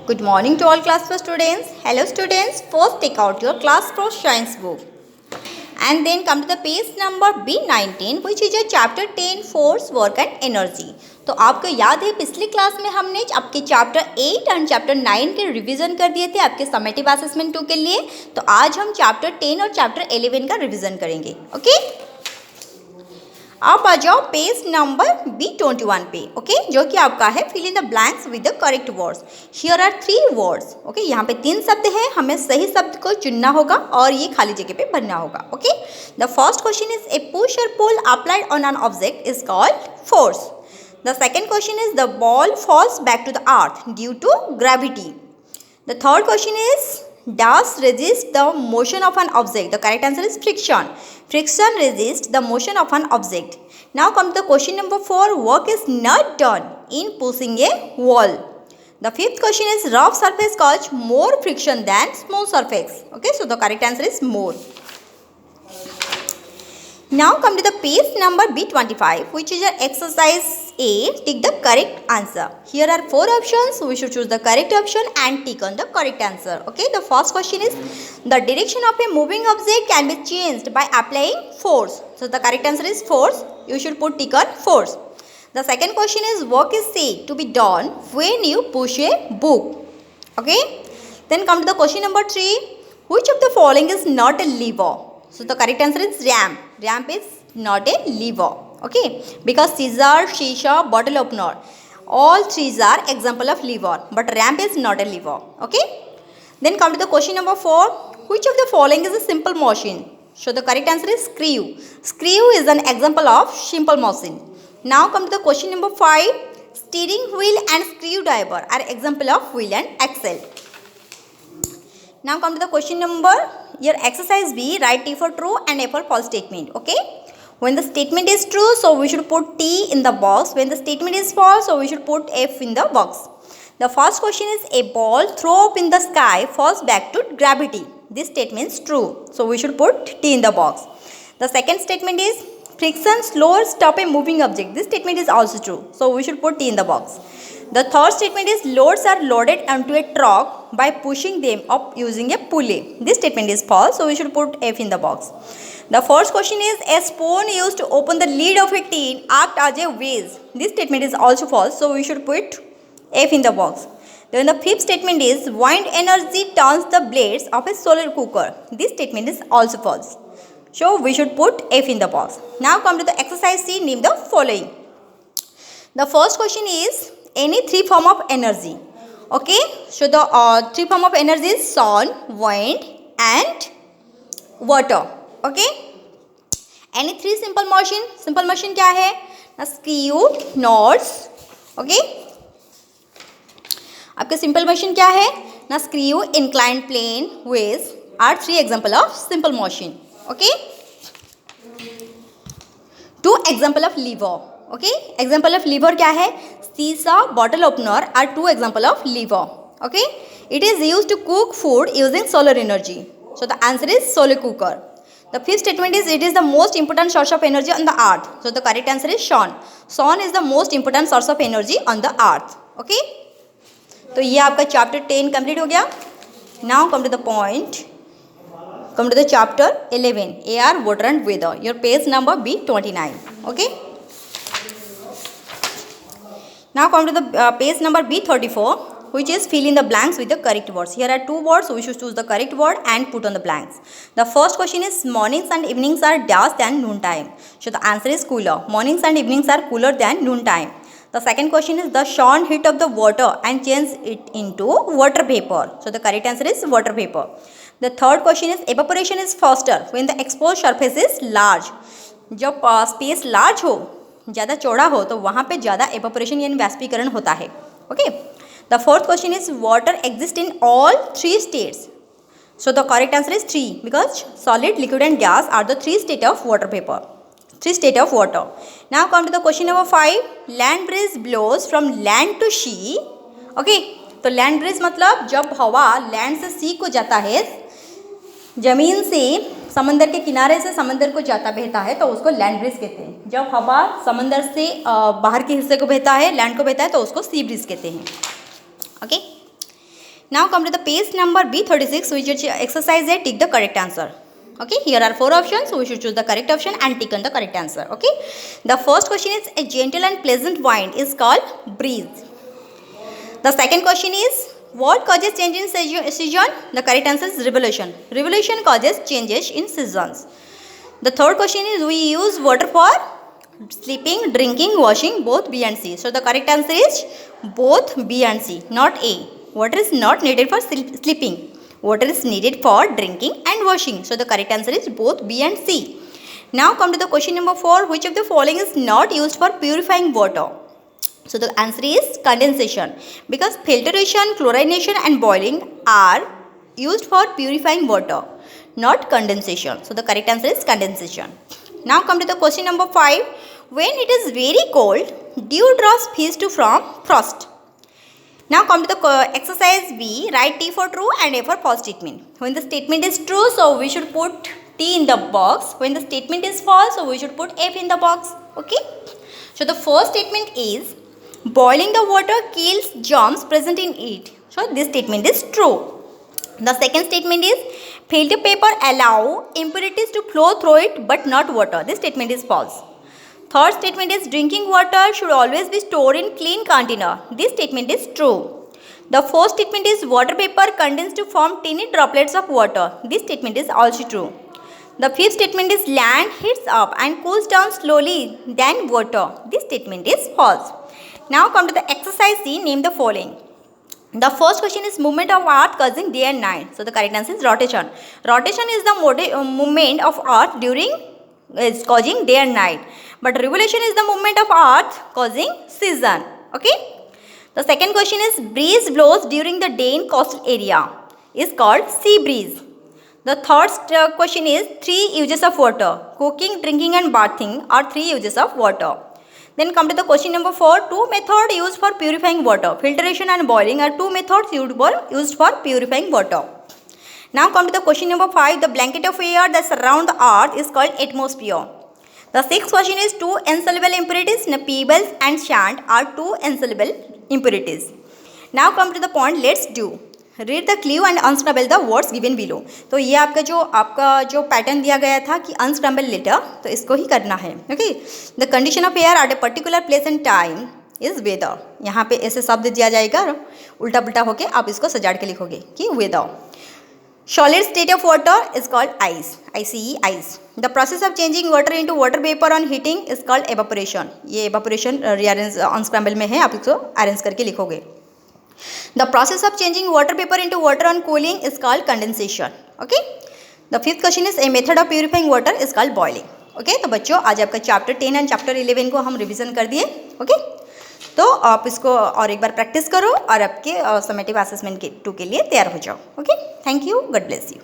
Good morning to all class 4 students. Hello students, first take out your class 4 science book and then come to the page number B19 which is your chapter 10 force, work and energy. तो आपको याद है पिछली class में हमने आपके chapter 8 and chapter 9 के revision कर दिए थे आपके समेटिव असेसमेंट 2 के लिए। तो आज हम चैप्टर 10 और चैप्टर 11 का रिवीजन करेंगे। ओके, आप आ जाओ पेज नंबर B21 पे। ओके, जो कि आपका है fill in the blanks with the correct words. Here are 3 words. Okay, यहाँ पे 3 शब्द हैं, हमें सही शब्द को चुनना होगा और ये खाली जगह पे भरना होगा। Okay, the first question is a push or pull applied on an object is called force. The second question is the ball falls back to the earth due to gravity. The third question is, does resist the motion of an object? The correct answer is friction. Friction resists the motion of an object. Now come to the question number 4. Work is not done in pushing a wall. The fifth question is, rough surface cause more friction than smooth surface. Okay, so the correct answer is more. Now come to the page number B25 which is your exercise A. Tick the correct answer. Here are 4 options. We should choose the correct option and tick on the correct answer. Okay, the first question is, the direction of a moving object can be changed by applying force. So the correct answer is force. You should put tick on force. The second question is, work is said to be done when you push a book. Okay, then come to the question number 3. Which of the following is not a lever? So the correct answer is ramp. Ramp is not a lever. Okay, because scissor, shisha, bottle opener, all three are example of lever, but ramp is not a lever. Okay, then come to the question number 4. Which of the following is a simple motion? So the correct answer is screw. Screw is an example of simple motion. Now come to the question number 5. Steering wheel and screwdriver are example of wheel and axle. Now come to the question number, your exercise B. Write T for true and A for false statement. Okay, when the statement is true, so we should put T in the box. When the statement is false, so we should put F in the box. The first question is, a ball thrown up in the sky falls back to gravity. This statement is true, so we should put T in the box. The second statement is, friction slows stop a moving object. This statement is also true, so we should put T in the box. The third statement is, loads are loaded onto a truck by pushing them up using a pulley. This statement is false, so we should put F in the box. The first question is, a spoon used to open the lid of a tin acts as a vase. This statement is also false, so we should put F in the box. Then the fifth statement is, wind energy turns the blades of a solar cooker. This statement is also false, so we should put F in the box. Now come to the exercise C. Name the following. The first question is, any 3 form of energy. Okay, so the 3 form of energy is sun, wind and water. Okay, any 3 simple motion. Simple motion क्या है ना, screw, knots. Okay, आपके simple motion क्या है ना, screw, inclined plane, waves are 3 example of simple motion. Okay, 2 example of lever. Okay, example of lever क्या है, shisha, bottle opener are 2 example of lever. Okay, it is used to cook food using solar energy. So the answer is solar cooker. The fifth statement is, it is the most important source of energy on the earth. So the correct answer is sun. Sun is the most important source of energy on the earth. Okay, तो ये आपका chapter 10 complete हो गया. Now come to the point. Come to the chapter 11. Air, water and weather. Your page number B29. Okay. Now come to the page number B34 which is fill in the blanks with the correct words. Here are 2 words, so we should choose the correct word and put on the blanks. The first question is, mornings and evenings are dash than noon time. So the answer is cooler. Mornings and evenings are cooler than noon time. The second question is, the sun heat up the water and change it into water vapor. So the correct answer is water vapor. The third question is, evaporation is faster when the exposed surface is large. जब space large हो, ज़्यादा चौड़ा हो, तो वहाँ पे ज़्यादा evaporation यानी वाष्पीकरण होता है. Okay, the fourth question is, water exist in all 3 states. So the correct answer is 3 because solid, liquid and gas are the 3 state of water vapor. 3 state of water. Now come to the question number 5. Land breeze blows from land to sea. Okay, तो land breeze मतलब जब हवा land से सी को जाता है, जमीन से समंदर के किनारे से समंदर को जाता बहता है, तो उसको लैंड ब्रीज कहते हैं. जब हवा समंदर से बाहर के हिस्से को बहता है, लैंड को बहता है, तो उसको सी ब्रीज कहते हैं. Okay, Now come to the page number B36, which is exercise A, tick the correct answer. Okay, here are 4 options, so we should choose the correct option and tick on the correct answer. Okay, the first question is, a gentle and pleasant wind is called breeze. The second question is, what causes change in season? The correct answer is revolution. Revolution causes changes in seasons. The third question is, we use water for sleeping, drinking, washing, both B and C. So the correct answer is both B and C, not A. Water is not needed for sleeping. Water is needed for drinking and washing. So the correct answer is both B and C. Now come to the question number 4. Which of the following is not used for purifying water? So the answer is condensation, because filtration, chlorination and boiling are used for purifying water, not condensation. So the correct answer is condensation. Now come to the question number 5. When it is very cold, dewdrops freeze from frost. Now come to the exercise B. Write T for true and A for false statement. When the statement is true, so we should put T in the box. When the statement is false, so we should put F in the box. Okay. So the first statement is, boiling the water kills germs present in it. So this statement is true. The second statement is, filter paper allow impurities to flow through it but not water. This statement is false. Third statement is, drinking water should always be stored in clean container. This statement is true. The fourth statement is, water vapor condensed to form tiny droplets of water. This statement is also true. The fifth statement is, land heats up and cools down slowly than water. This statement is false. Now come to the exercise C. Name the following. The first question is, movement of earth causing day and night. So the correct answer is rotation. Rotation is the movement of earth is causing day and night. But revolution is the movement of earth causing season. Okay. The second question is, breeze blows during the day in coastal area is called sea breeze. The third question is, 3 uses of water. Cooking, drinking and bathing are 3 uses of water. Then come to the question number 4. 2 methods used for purifying water. Filtration and boiling are 2 methods used for purifying water. Now come to the question number 5. The blanket of air that surrounds the earth is called atmosphere. The sixth question is, 2 insoluble impurities, pebbles and sand are 2 insoluble impurities. Now come to the point, let's do. Read the clue and unscramble the words given below. तो ये आपका जो pattern दिया गया था कि unscramble letter, तो इसको ही करना है. Okay. The condition of air at a particular place and time is weather. यहाँ पे ऐसे शब्द दिया जाएगा, उल्टा पुल्टा होके आप इसको सजाड़ के लिखोगे कि weather. Solid state of water is called ice. ICE, ice. The process of changing water into water vapor on heating is called evaporation. ये evaporation rearrange unscramble में है, आप इसको arrange करके लिखोगे. The process of changing water vapor into water on cooling is called condensation. Okay. The fifth question is, a method of purifying water is called boiling. Okay. तो बच्चों आज आपका चैप्टर 10 एंड चैप्टर 11 को हम revision कर दिए. Okay. तो आप इसको और एक बार प्रैक्टिस करो और आपके समेटिव असेसमेंट के 2 के लिए तैयार हो जाओ. Okay. Thank you. God bless you.